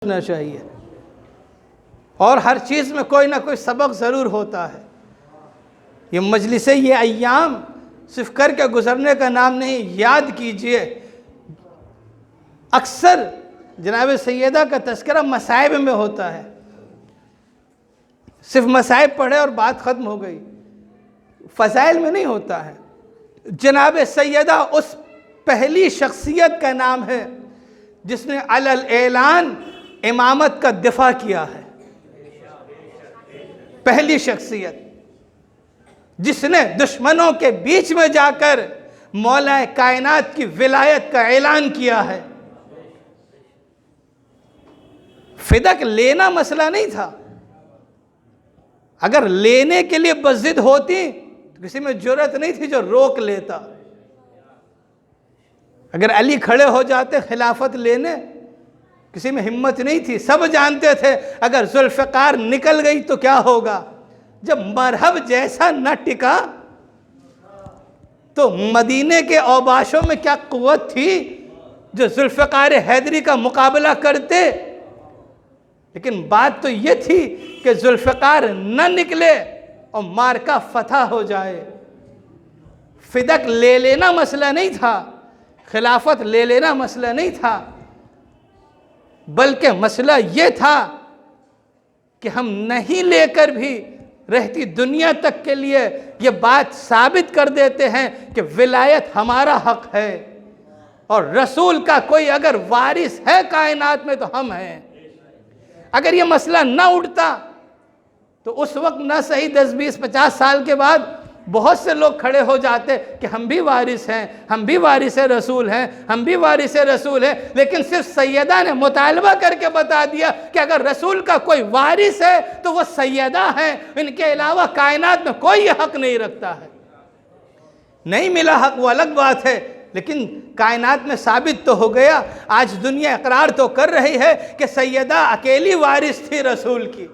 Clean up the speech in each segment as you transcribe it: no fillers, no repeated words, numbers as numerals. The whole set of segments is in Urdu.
سوچنا چاہیے، اور ہر چیز میں کوئی نہ کوئی سبق ضرور ہوتا ہے۔ یہ مجلسیں، یہ ایام صرف کر کے گزرنے کا نام نہیں، یاد کیجئے اکثر جناب سیدہ کا تذکرہ مصائب میں ہوتا ہے، صرف مصائب پڑھے اور بات ختم ہو گئی، فضائل میں نہیں ہوتا ہے۔ جناب سیدہ اس پہلی شخصیت کا نام ہے جس نے علی الاعلان امامت کا دفاع کیا ہے، پہلی شخصیت جس نے دشمنوں کے بیچ میں جا کر مولا کائنات کی ولایت کا اعلان کیا ہے۔ فدق لینا مسئلہ نہیں تھا، اگر لینے کے لیے بضد ہوتی تو کسی میں جرأت نہیں تھی جو روک لیتا۔ اگر علی کھڑے ہو جاتے خلافت لینے، کسی میں ہمت نہیں تھی، سب جانتے تھے اگر ذوالفقار نکل گئی تو کیا ہوگا۔ جب مرہب جیسا نہ ٹکا تو مدینے کے اوباشوں میں کیا قوت تھی جو ذوالفقار حیدری کا مقابلہ کرتے۔ لیکن بات تو یہ تھی کہ ذوالفقار نہ نکلے اور مارکا فتح ہو جائے۔ فدق لے لینا مسئلہ نہیں تھا، خلافت لے لینا مسئلہ نہیں تھا، بلکہ مسئلہ یہ تھا کہ ہم نہیں لے کر بھی رہتی دنیا تک کے لیے یہ بات ثابت کر دیتے ہیں کہ ولایت ہمارا حق ہے، اور رسول کا کوئی اگر وارث ہے کائنات میں تو ہم ہیں۔ اگر یہ مسئلہ نہ اٹھتا تو اس وقت نہ صحیح 10 20 50 سال کے بعد بہت سے لوگ کھڑے ہو جاتے کہ ہم بھی وارث ہیں، ہم بھی وارث رسول ہیں، ہم بھی وارث رسول ہیں۔ لیکن صرف سیدہ نے مطالبہ کر کے بتا دیا کہ اگر رسول کا کوئی وارث ہے تو وہ سیدہ ہیں، ان کے علاوہ کائنات میں کوئی حق نہیں رکھتا ہے۔ نہیں ملا حق وہ الگ بات ہے، لیکن کائنات میں ثابت تو ہو گیا۔ آج دنیا اقرار تو کر رہی ہے کہ سیدہ اکیلی وارث تھی رسول کی۔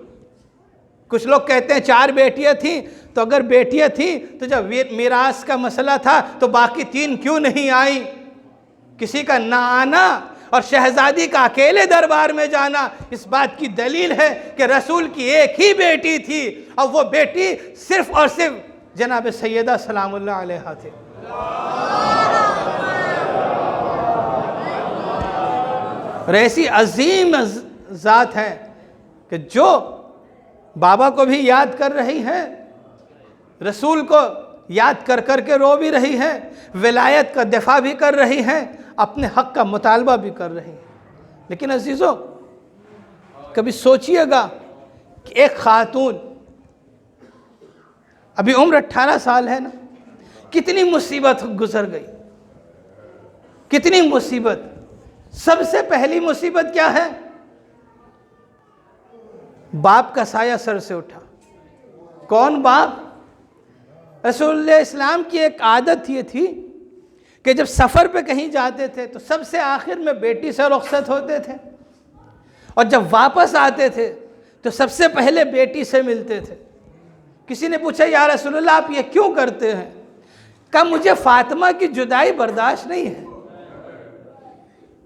کچھ لوگ کہتے ہیں 4 بیٹیاں تھیں، تو اگر بیٹیاں تھیں تو جب میراث کا مسئلہ تھا تو باقی 3 کیوں نہیں آئیں؟ کسی کا نہ آنا اور شہزادی کا اکیلے دربار میں جانا اس بات کی دلیل ہے کہ رسول کی ایک ہی بیٹی تھی، اور وہ بیٹی صرف اور صرف جناب سیدہ سلام اللہ علیہا تھے۔ اور ایسی عظیم ذات ہے کہ جو بابا کو بھی یاد کر رہی ہیں، رسول کو یاد کر کر کے رو بھی رہی ہیں، ولایت کا دفاع بھی کر رہی ہیں، اپنے حق کا مطالبہ بھی کر رہی ہیں۔ لیکن عزیزو، کبھی سوچئے گا کہ ایک خاتون، ابھی عمر 18 سال ہے نا، کتنی مصیبت گزر گئی، کتنی مصیبت۔ سب سے پہلی مصیبت کیا ہے؟ باپ کا سایہ سر سے اٹھا۔ کون باپ؟ رسول اللہ اسلام کی ایک عادت یہ تھی کہ جب سفر پہ کہیں جاتے تھے تو سب سے آخر میں بیٹی سے رخصت ہوتے تھے، اور جب واپس آتے تھے تو سب سے پہلے بیٹی سے ملتے تھے۔ کسی نے پوچھا یا رسول اللہ آپ یہ کیوں کرتے ہیں؟ کہا مجھے فاطمہ کی جدائی برداشت نہیں ہے،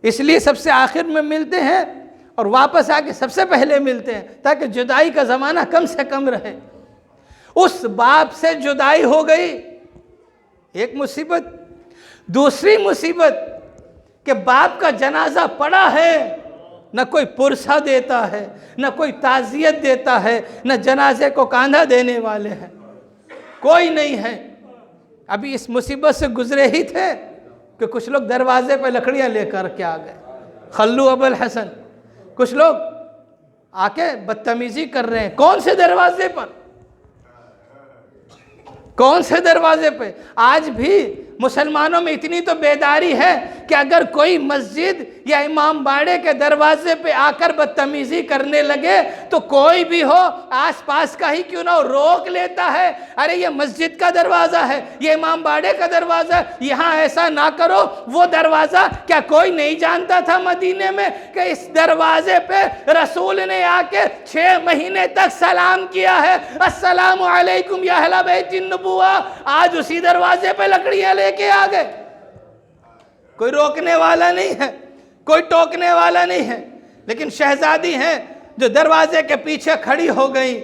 اس لیے سب سے آخر میں ملتے ہیں اور واپس آ کے سب سے پہلے ملتے ہیں تاکہ جدائی کا زمانہ کم سے کم رہے۔ اس باپ سے جدائی ہو گئی، ایک مصیبت۔ دوسری مصیبت کہ باپ کا جنازہ پڑا ہے، نہ کوئی پرسہ دیتا ہے، نہ کوئی تعزیت دیتا ہے، نہ جنازے کو کاندھا دینے والے ہیں، کوئی نہیں ہے۔ ابھی اس مصیبت سے گزرے ہی تھے کہ کچھ لوگ دروازے پہ لکڑیاں لے کر کے آ گئے، خلو ابو الحسن۔ کچھ لوگ آ کے بدتمیزی کر رہے ہیں۔ کون سے دروازے پر؟ کون سے دروازے پہ؟ آج بھی مسلمانوں میں اتنی تو بیداری ہے کہ اگر کوئی مسجد یا امام باڑے کے دروازے پہ آ کر بدتمیزی کرنے لگے تو کوئی بھی ہو، آس پاس کا ہی کیوں نہ ہو، روک لیتا ہے۔ ارے یہ مسجد کا دروازہ ہے، یہ امام باڑے کا دروازہ ہے، یہاں ایسا نہ کرو۔ وہ دروازہ کیا کوئی نہیں جانتا تھا مدینے میں کہ اس دروازے پہ رسول نے آ کے 6 مہینے تک سلام کیا ہے، السلام علیکم یا اہل بیت النبوہ۔ آج اسی دروازے پہ لکڑیاں لے کے آ گئے۔ کوئی روکنے والا نہیں ہے، کوئی ٹوکنے والا نہیں ہے۔ لیکن شہزادی ہیں جو دروازے کے پیچھے کھڑی ہو گئی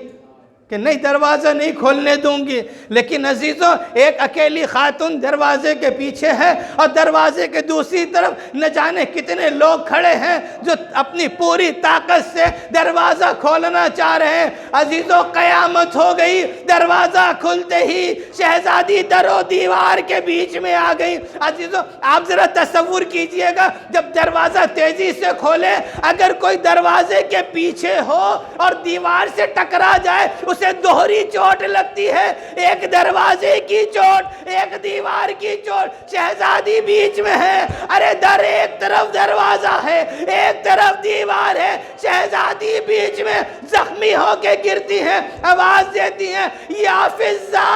کہ نہیں دروازہ نہیں کھولنے دوں گی. لیکن عزیزوں ایک اکیلی خاتون دروازے کے پیچھے ہے اور دروازے کے دوسری طرف نہ جانے کتنے لوگ کھڑے ہیں جو اپنی پوری طاقت سے دروازہ کھولنا چاہ رہے ہیں. عزیزوں قیامت ہو گئی. دروازہ کھلتے ہی شہزادی در و دیوار کے بیچ میں آ گئی. عزیزوں آپ ذرا تصور کیجئے گا جب دروازہ تیزی سے کھولے اگر کوئی دروازے کے پیچھے ہو اور دیوار سے ٹکرا جائے اسے دوہری چوٹ لگتی ہے. ایک دروازے کی چوٹ ایک دیوار کی چوٹ. شہزادی بیچ میں ہے. ارے در ایک طرف دروازہ ہے ایک طرف دیوار ہے. شہزادی بیچ میں زخمی ہو کے گرتی ہیں. آواز دیتی ہیں یا فضہ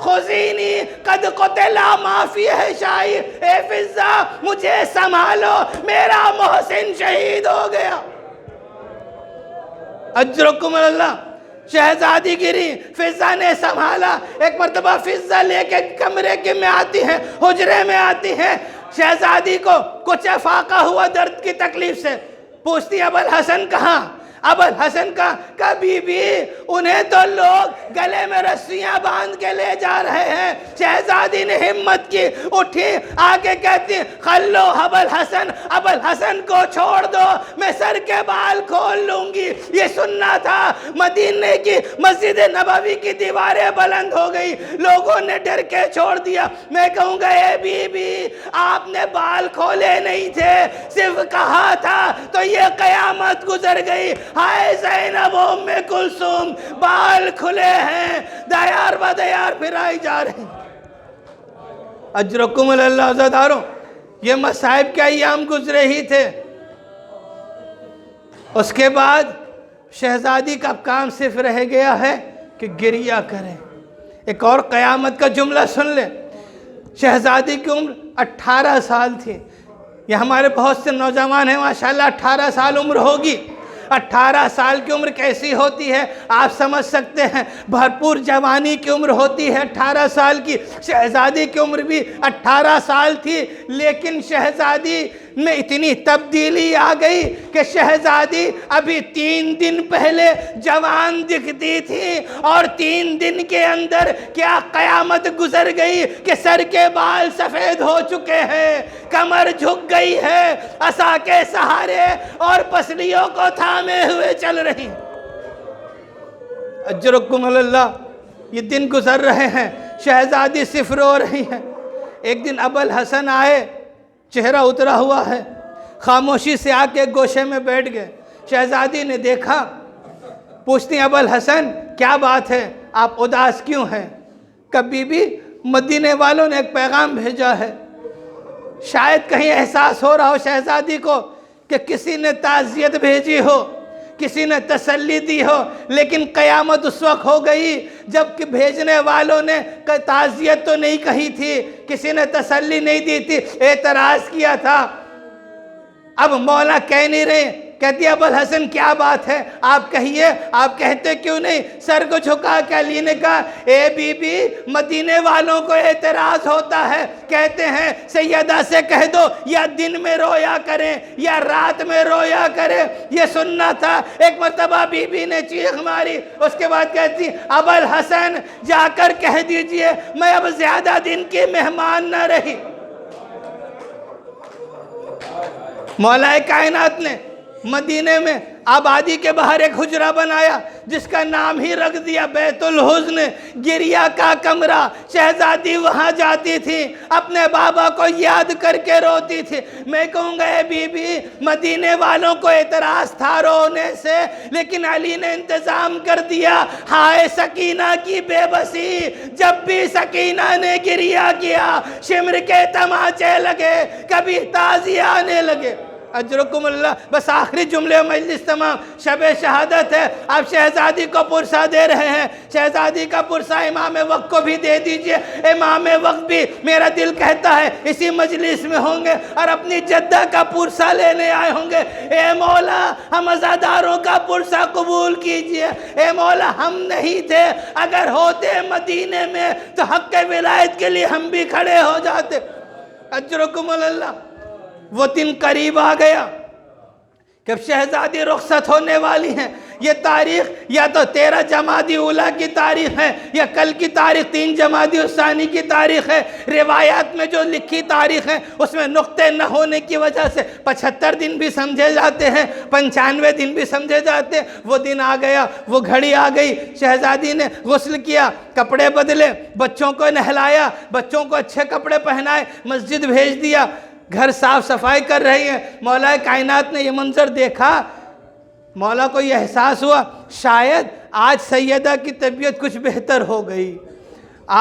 خذینی قد قتل ما فی ہے شاعر. اے فضہ مجھے سنبھالو میرا محسن شہید ہو گیا. اجرکم اللہ. شہزادی گری فضہ نے سنبھالا. ایک مرتبہ فضہ لے کے کمرے کے میں آتی ہیں حجرے میں آتی ہیں. شہزادی کو کچھ افاقہ ہوا درد کی تکلیف سے. پوچھتی ابوالحسن کہاں؟ ابوالحسن کا بی بی انہیں تو لوگ گلے میں رسیاں باندھ کے لے جا رہے ہیں. شہزادی نے ہمت کی اٹھی آگے کہتی خلو ابوالحسن ابوالحسن کو چھوڑ دو میں سر کے بال کھول لوں گی. یہ سننا تھا. مدینے کی مسجد نبوی کی دیواریں بلند ہو گئی. لوگوں نے ڈر کے چھوڑ دیا. میں کہوں گا اے بی بی آپ نے بال کھولے نہیں تھے صرف کہا تھا تو یہ قیامت گزر گئی. ہائے زینب ام کلثوم بال کھلے ہیں دیار و دیار پھرائی جا رہے ہیں. اجرکم اللہ عزاداروں یہ مصائب کے ایام گزرے ہی تھے. اس کے بعد شہزادی کا کام صرف رہ گیا ہے کہ گریہ کریں. ایک اور قیامت کا جملہ سن لیں. شہزادی کی عمر 18 سال تھی. یہ ہمارے بہت سے نوجوان ہیں ماشاءاللہ 18 سال عمر ہوگی. 18 سال کی عمر کیسی ہوتی ہے آپ سمجھ سکتے ہیں. بھرپور جوانی کی عمر ہوتی ہے 18 سال کی. شہزادی کی عمر بھی 18 سال تھی. لیکن شہزادی میں اتنی تبدیلی آ گئی کہ شہزادی ابھی 3 دن پہلے جوان دکھتی تھی اور 3 دن کے اندر کیا قیامت گزر گئی کہ سر کے بال سفید ہو چکے ہیں, کمر جھک گئی ہے, عصا کے سہارے اور پسلیوں کو تھامے ہوئے چل رہی. اجرکم اللہ. یہ دن گزر رہے ہیں شہزادی صرف رو رہی ہیں. ایک دن ابوالحسن آئے چہرہ اترا ہوا ہے. خاموشی سے آ کے گوشے میں بیٹھ گئے. شہزادی نے دیکھا. پوچھتی ابوالحسن کیا بات ہے آپ اداس کیوں ہیں؟ کبھی بھی مدینے والوں نے ایک پیغام بھیجا ہے. شاید کہیں احساس ہو رہا ہو شہزادی کو کہ کسی نے تعزیت بھیجی ہو, کسی نے تسلی دی ہو. لیکن قیامت اس وقت ہو گئی جب کہ بھیجنے والوں نے تعزیت تو نہیں کہی تھی, کسی نے تسلی نہیں دی تھی, اعتراض کیا تھا. اب مولا کہہ نہیں رہے. کہتی ابوالحسن کیا بات ہے آپ کہیے. آپ کہتے کیوں نہیں؟ سر کو جھکا کے علی نے کہا اے بی بی مدینے والوں کو اعتراض ہوتا ہے. کہتے ہیں سیدہ سے کہہ دو یا دن میں رویا کریں یا رات میں رویا کریں. یہ سننا تھا. ایک مرتبہ بی بی نے چیخ ماری. اس کے بعد کہتی ابوالحسن جا کر کہہ دیجئے میں اب زیادہ دن کی مہمان نہ رہی. مولا کائنات نے مدینے میں آبادی کے باہر ایک حجرہ بنایا جس کا نام ہی رکھ دیا بیت الحزن, گریہ کا کمرہ. شہزادی وہاں جاتی تھی اپنے بابا کو یاد کر کے روتی تھی. میں کہوں گا اے بی بی مدینے والوں کو اعتراض تھا رونے سے, لیکن علی نے انتظام کر دیا. ہائے سکینہ کی بے بسی. جب بھی سکینہ نے گریہ کیا شمر کے تماچے لگے, کبھی تازیہ آنے لگے. اجرکم اللہ. بس آخری جملے مجلس تمام. شب شہادت ہے. آپ شہزادی کو پرسہ دے رہے ہیں. شہزادی کا پرسہ امام وقت کو بھی دے دیجئے. امام وقت بھی میرا دل کہتا ہے اسی مجلس میں ہوں گے اور اپنی جدہ کا پرسہ لینے آئے ہوں گے. اے مولا ہم عزاداروں کا پرسہ قبول کیجئے. اے مولا ہم نہیں تھے, اگر ہوتے مدینے میں تو حق ولایت کے لیے ہم بھی کھڑے ہو جاتے. اجرکم اللہ. وہ دن قریب آ گیا کہ اب شہزادی رخصت ہونے والی ہیں. یہ تاریخ یا تو 13 جمادی اولیٰ کی تاریخ ہے یا کل کی تاریخ 3 جمادی الثانی کی تاریخ ہے. روایات میں جو لکھی تاریخ ہے اس میں نقطے نہ ہونے کی وجہ سے 75 دن بھی سمجھے جاتے ہیں، 95 دن بھی سمجھے جاتے ہیں. وہ دن آ گیا، وہ گھڑی آ گئی. شہزادی نے غسل کیا، کپڑے بدلے، بچوں کو نہلایا، بچوں کو اچھے کپڑے پہنائے، مسجد بھیج دیا، گھر صاف صفائی کر رہی ہیں. مولا کائنات نے یہ منظر دیکھا، مولا کو یہ احساس ہوا شاید آج سیدہ کی طبیعت کچھ بہتر ہو گئی.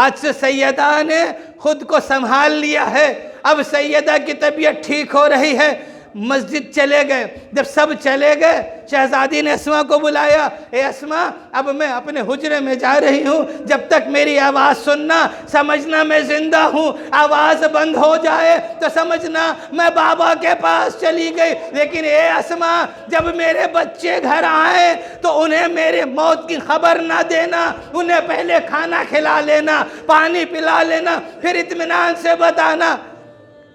آج سے سیدہ نے خود کو سنبھال لیا ہے، اب سیدہ کی طبیعت ٹھیک ہو رہی ہے. مسجد چلے گئے. جب سب چلے گئے شہزادی نے اسما کو بلایا. اے اسما، اب میں اپنے حجرے میں جا رہی ہوں، جب تک میری آواز سننا، سمجھنا میں زندہ ہوں. آواز بند ہو جائے تو سمجھنا میں بابا کے پاس چلی گئی. لیکن اے اسما، جب میرے بچے گھر آئیں تو انہیں میرے موت کی خبر نہ دینا، انہیں پہلے کھانا کھلا لینا، پانی پلا لینا، پھر اطمینان سے بتانا.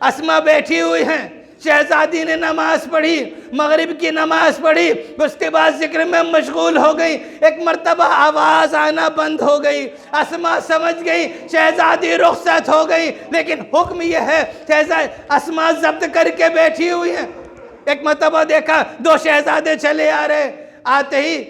اسما بیٹھی ہوئی ہیں. شہزادی نے نماز پڑھی، مغرب کی نماز پڑھی، اس کے بعد ذکر میں مشغول ہو گئی. ایک مرتبہ آواز آنا بند ہو گئی. اسما سمجھ گئی شہزادی رخصت ہو گئی، لیکن حکم یہ ہے اسما ضبط کر کے بیٹھی ہوئی ہیں. ایک مرتبہ دیکھا 2 شہزادے چلے آ رہے. آتے ہی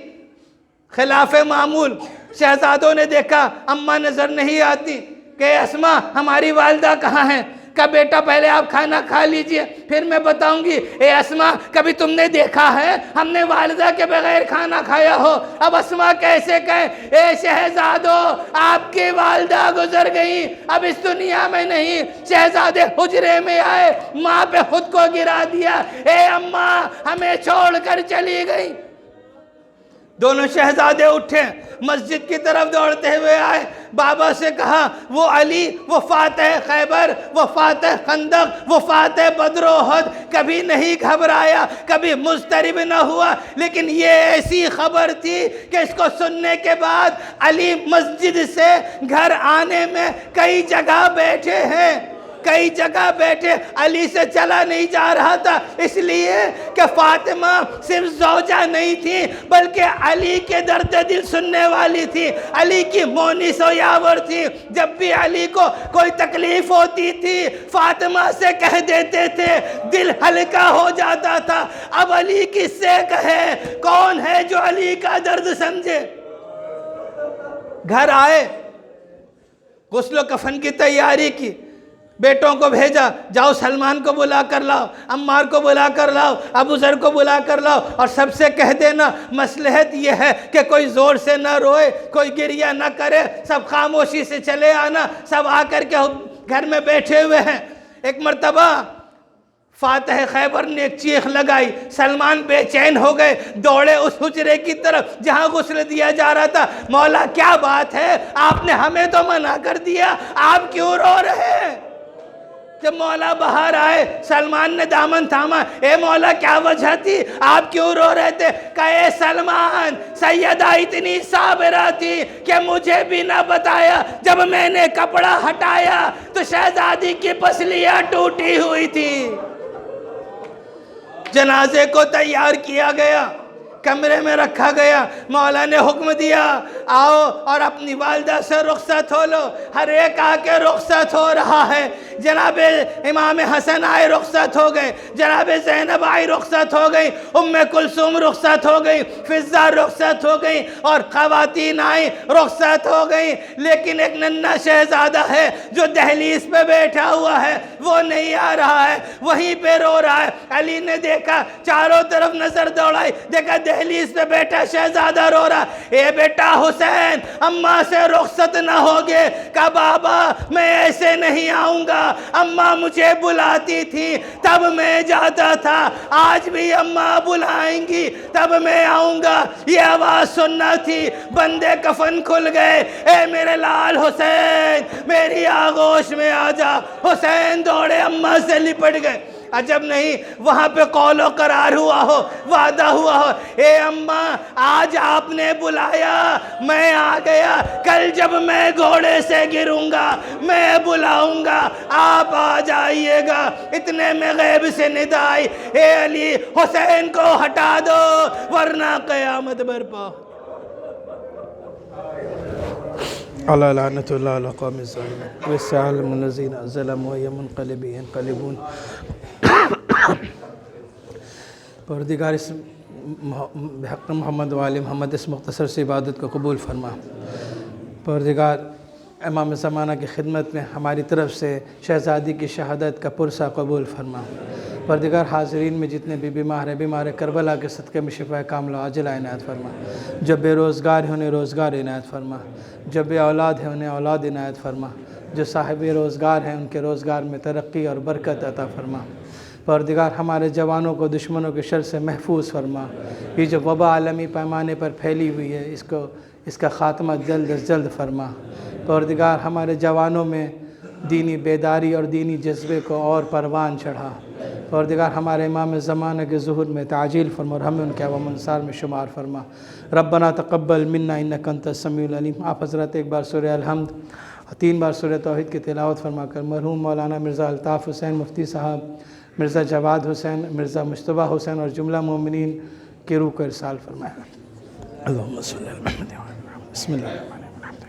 خلاف معمول شہزادوں نے دیکھا اماں نظر نہیں آتی کہ اسما ہماری والدہ کہاں ہیں؟ کہ بیٹا پہلے آپ کھانا کھا لیجئے پھر میں بتاؤں گی. اے اسما، کبھی تم نے دیکھا ہے ہم نے والدہ کے بغیر کھانا کھایا ہو؟ اب اسما کیسے کہیں اے شہزادو، آپ کی والدہ گزر گئی، اب اس دنیا میں نہیں. شہزادے حجرے میں آئے، ماں پہ خود کو گرا دیا. اے اماں، ہمیں چھوڑ کر چلی گئی. دونوں شہزادے اٹھے، مسجد کی طرف دوڑتے ہوئے آئے. بابا سے کہا وہ علی، وہ فاتح خیبر، وہ فاتح خندق، وہ فاتح بدر و احد کبھی نہیں گھبرایا، کبھی مضطرب نہ ہوا. لیکن یہ ایسی خبر تھی کہ اس کو سننے کے بعد علی مسجد سے گھر آنے میں کئی جگہ بیٹھے ہیں، کئی جگہ بیٹھے. علی سے چلا نہیں جا رہا تھا، اس لیے کہ فاطمہ صرف زوجہ نہیں تھی بلکہ علی کے درد دل سننے والی تھی، علی کی مونس و یاور تھی. جب بھی علی کو کوئی تکلیف ہوتی تھی فاطمہ سے کہہ دیتے تھے، دل ہلکا ہو جاتا تھا. اب علی کس سے کہے؟ کون ہے جو علی کا درد سمجھے؟ گھر آئے، غسل و کفن کی تیاری کی، بیٹوں کو بھیجا، جاؤ سلمان کو بلا کر لاؤ، عمار کو بلا کر لاؤ، ابو ذر کو بلا کر لاؤ، اور سب سے کہہ دینا مصلحت یہ ہے کہ کوئی زور سے نہ روئے، کوئی گریہ نہ کرے، سب خاموشی سے چلے آنا. سب آ کر کے گھر میں بیٹھے ہوئے ہیں. ایک مرتبہ فاتح خیبر نے ایک چیخ لگائی. سلمان بے چین ہو گئے، دوڑے اس حجرے کی طرف جہاں غسل دیا جا رہا تھا. مولا کیا بات ہے، آپ نے ہمیں تو منع کر دیا، آپ کیوں رو رہے ہیں؟ جب مولا باہر آئے سلمان نے دامن تھاما. اے مولا کیا وجہ تھی، آپ کیوں رو رہے تھے؟ کہ اے سلمان، سیدہ اتنی صابرہ تھی کہ مجھے بھی نہ بتایا، جب میں نے کپڑا ہٹایا تو شہزادی کی پسلیاں ٹوٹی ہوئی تھی. جنازے کو تیار کیا گیا، کمرے میں رکھا گیا. مولا نے حکم دیا آؤ اور اپنی والدہ سے رخصت ہو لو. ہر ایک آ کے رخصت ہو رہا ہے. جناب امام حسن آئے، رخصت ہو گئے. جناب زینب آئی، رخصت ہو گئی. ام کلثوم رخصت ہو گئی. فضہ رخصت ہو گئی، اور خواتین آئیں، رخصت ہو گئی. لیکن ایک ننھا شہزادہ ہے جو دہلیز پہ بیٹھا ہوا ہے، وہ نہیں آ رہا ہے، وہیں پہ رو رہا ہے. علی نے دیکھا، چاروں طرف نظر دوڑائی، دیکھا دہلیز پہ بیٹھا شہزادہ رو رہا. اے بیٹا حسین، اماں سے رخصت نہ ہوگے؟ کہا بابا میں ایسے نہیں آؤں گا، اماں مجھے بلاتی تھی تب میں جاتا تھا، آج بھی اماں بلائیں گی تب میں آؤں گا. یہ آواز سننا تھی. بندے کفن کھل گئے. اے میرے لال حسین، میری آغوش میں آ جا. حسین دوڑے اماں سے لپٹ گئے. عجب نہیں وہاں پہ قول و قرار ہوا ہو، وعدہ ہوا ہو، اے اماں آج آپ نے بلایا میں آ گیا، کل جب میں گھوڑے سے گروں گا میں بلاؤں گا آپ آ جائیے گا۔ اتنے میں غیب سے ندا آئی، اے علی حسین کو ہٹا دو ورنہ قیامت برپا۔ اللہ لعنت اللہ علی قوم الظالمین وَالسَّعَلَمُ الَّذِينَ ظَلَمُوا وَهِيَ مُنْقَلِبِ يَنْقَلِبُونَ۔ پروردگار اس بحق محمد و آل محمد اس مختصر سی عبادت کو قبول فرما۔ پروردگار امام زمانہ کی خدمت میں ہماری طرف سے شہزادی کی شہادت کا پرسہ قبول فرما۔ پروردگار حاضرین میں جتنے بھی بیمار کربلا کے صدقے میں شفا کاملہ عاجل عنایت فرما۔ جو بے روزگار ہیں انہیں روزگار عنایت فرما، جو بے اولاد ہیں انہیں اولاد عنایت فرما، جو صاحب روزگار ہیں ان کے روزگار میں ترقی اور برکت عطا فرما۔ پروردگار ہمارے جوانوں کو دشمنوں کے شر سے محفوظ فرما۔ یہ جو وبا عالمی پیمانے پر پھیلی ہوئی ہے اس کا خاتمہ جلد از جلد فرما۔ پروردگار ہمارے جوانوں میں دینی بیداری اور دینی جذبے کو اور پروان چڑھا۔ پروردگار ہمارے امام زمانہ کے ظہور میں تعجیل فرما اور ہمیں ان کے عوام انصار میں شمار فرما۔ ربنا تقبل منا انک انت السمیع العلیم۔ آپ حضرات ایک بار سورہ الحمد اور 3 بار سورہ توحید کی تلاوت فرما کر مرحوم مولانا مرزا الطاف حسین مفتی صاحب، مرزا جواد حسین، مرزا مجتبیٰ حسین اور جملہ مومنین کی روح کو ارسال فرمائے۔ اللہم صلی اللہ علیہ وسلم۔ بسم اللہ الرحمن الرحیم۔